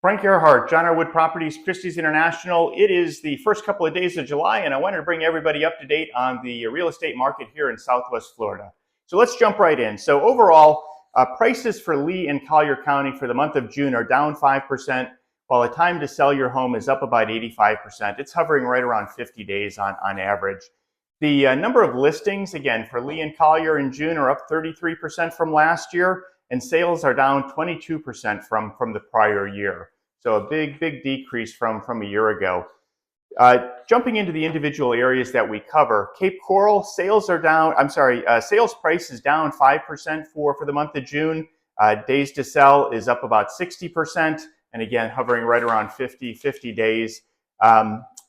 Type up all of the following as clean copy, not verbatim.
Frank Ehrhardt, John R. Wood Properties, Christie's International. It is the first couple of days of July, and I wanted to bring everybody up to date on the real estate market here in Southwest Florida. So let's jump right in. So overall, prices for Lee and Collier County for the month of June are down 5%, while the time to sell your home is up about 85%. It's hovering right around 50 days on average. The number of listings, again, for Lee and Collier in June are up 33% from last year, and sales are down 22% from the prior year. So a big decrease from a year ago. Jumping into the individual areas that we cover, Cape Coral, sales are down, sales price is down 5% for the month of June. Days to sell is up about 60%, and again, hovering right around 50 days.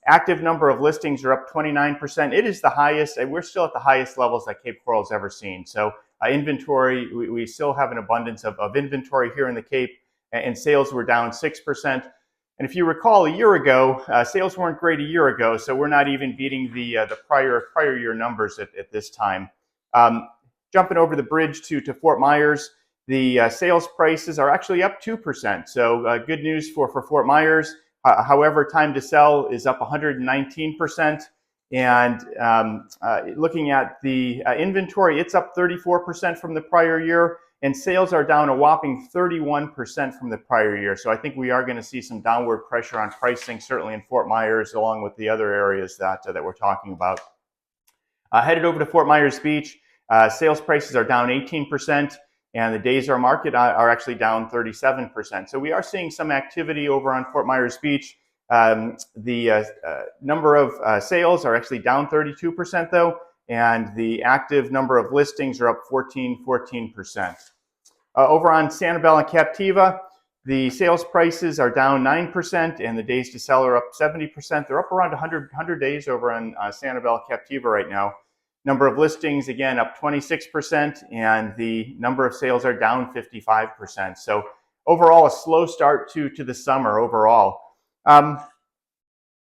Active number of listings are up 29%. It is the highest, and we're still at the highest levels that Cape Coral's ever seen. So inventory, we still have an abundance of inventory here in the Cape, and sales were down 6%. And if you recall, a year ago, sales weren't great a year ago, so we're not even beating the prior year numbers at this time. Jumping over the bridge to Fort Myers, the sales prices are actually up 2%. So good news for Fort Myers. However, time to sell is up 119%. And looking at the inventory, it's up 34% from the prior year, and sales are down a whopping 31% from the prior year. So I think we are going to see some downward pressure on pricing, certainly in Fort Myers, along with the other areas that we're talking about. Headed over to Fort Myers Beach, sales prices are down 18%, and the days on market are actually down 37%. So we are seeing some activity over on Fort Myers Beach. The number of sales are actually down 32% though, and the active number of listings are up 14%. Over on Sanibel and Captiva, the sales prices are down 9%, and the days to sell are up 70%. They're up around 100 days over on Sanibel and Captiva right now. Number of listings, again, up 26%, and the number of sales are down 55%. So overall, a slow start to the summer overall.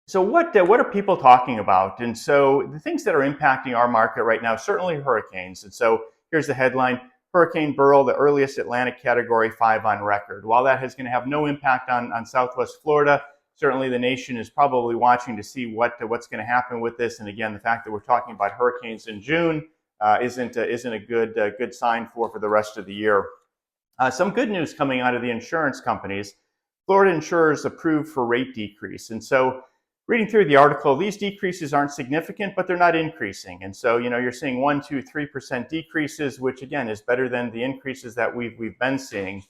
So what are people talking about? And so the things that are impacting our market right now, certainly hurricanes. And so here's the headline: Hurricane Beryl, the earliest Atlantic Category 5 on record. While that is going to have no impact on Southwest Florida, certainly the nation is probably watching to see what's going to happen with this. And again, the fact that we're talking about hurricanes in June isn't a good sign for the rest of the year. Some good news coming out of the insurance companies. Florida insurers approved for rate decrease. And so reading through the article, these decreases aren't significant, but they're not increasing. And so, you're seeing 1%, 2%, 3% decreases, which again is better than the increases that we've been seeing.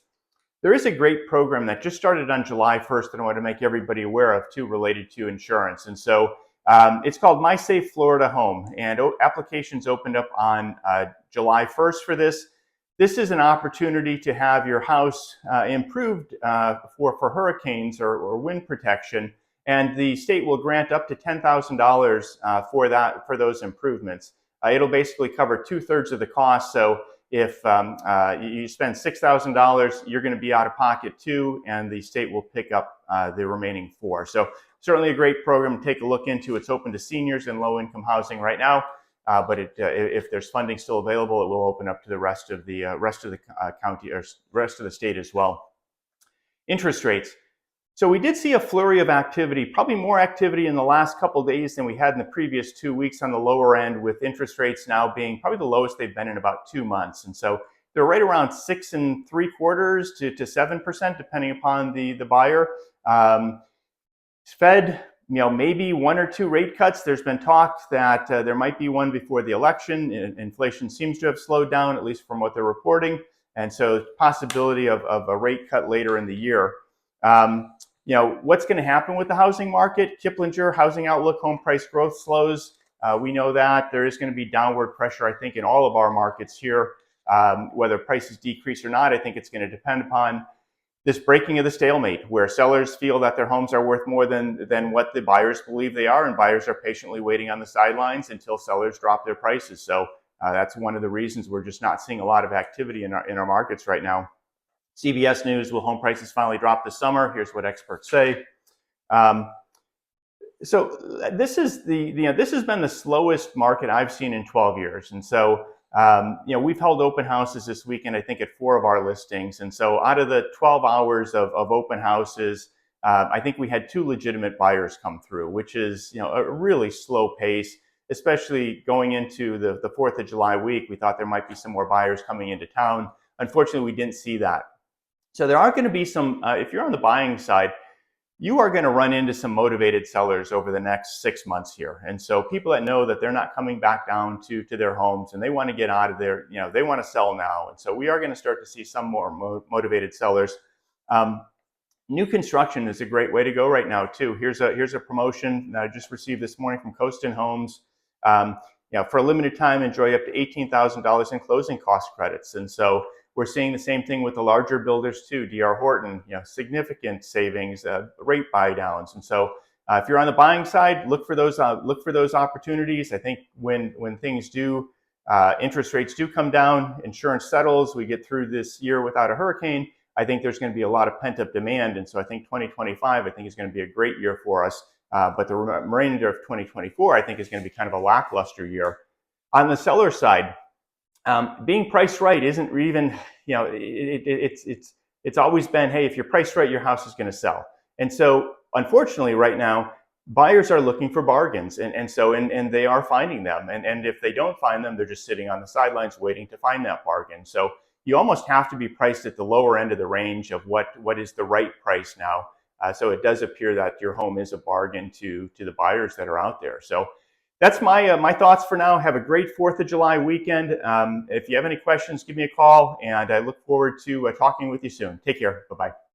There is a great program that just started on July 1st that I want to make everybody aware of too, related to insurance. And so it's called My Safe Florida Home, and applications opened up on July 1st for this. This is an opportunity to have your house improved for hurricanes or wind protection, and the state will grant up to $10,000 for those improvements. It'll basically cover 2/3 of the cost. So if you spend $6,000, you're going to be out of pocket $2,000, and the state will pick up the remaining $4,000. So certainly a great program to take a look into. It's open to seniors and low-income housing right now. But if there's funding still available, it will open up to the rest of the county or rest of the state as well. Interest rates. So we did see a flurry of activity, probably more activity in the last couple days than we had in the previous 2 weeks on the lower end, with interest rates now being probably the lowest they've been in about 2 months. And so they're right around 6 3/4 to 7%, depending upon the buyer. Fed, maybe 1 or 2 rate cuts. There's been talk that there might be one before the election. Inflation seems to have slowed down, at least from what they're reporting. And so possibility of a rate cut later in the year. What's going to happen with the housing market? Kiplinger, Housing Outlook, home price growth slows. We know that there is going to be downward pressure, I think, in all of our markets here. Whether prices decrease or not, I think it's going to depend upon this breaking of the stalemate, where sellers feel that their homes are worth more than what the buyers believe they are, and buyers are patiently waiting on the sidelines until sellers drop their prices. So that's one of the reasons we're just not seeing a lot of activity in our markets right now. CBS News: will home prices finally drop this summer? Here's what experts say. So this has been the slowest market I've seen in 12 years. And so We've held open houses this weekend, I think, at 4 of our listings. And so out of the 12 hours of open houses, I think we had 2 legitimate buyers come through, which is, a really slow pace, especially going into the 4th of July week. We thought there might be some more buyers coming into town. Unfortunately, we didn't see that. So there are going to be some, if you're on the buying side, you are going to run into some motivated sellers over the next 6 months here. And so people that know that they're not coming back down to their homes and they want to get out of there, they want to sell now. And so we are going to start to see some more motivated sellers. New construction is a great way to go right now too. Here's a promotion that I just received this morning from Coastin Homes. For a limited time, enjoy up to $18,000 in closing cost credits. And so we're seeing the same thing with the larger builders too. D.R. Horton, significant savings, rate buy downs. And so if you're on the buying side, look for those opportunities. I think when things do, interest rates do come down, insurance settles, we get through this year without a hurricane, I think there's going to be a lot of pent-up demand. And so I think 2025, I think is going to be a great year for us. But the remainder of 2024, I think, is going to be kind of a lackluster year. On the seller side, being priced right isn't even, it's always been, hey, if you're priced right, your house is going to sell. And so unfortunately right now, buyers are looking for bargains, and they are finding them. And if they don't find them, they're just sitting on the sidelines waiting to find that bargain. So you almost have to be priced at the lower end of the range of what is the right price now. So it does appear that your home is a bargain to the buyers that are out there. So that's my thoughts for now. Have a great 4th of July weekend. If you have any questions, give me a call, and I look forward to talking with you soon. Take care. Bye-bye.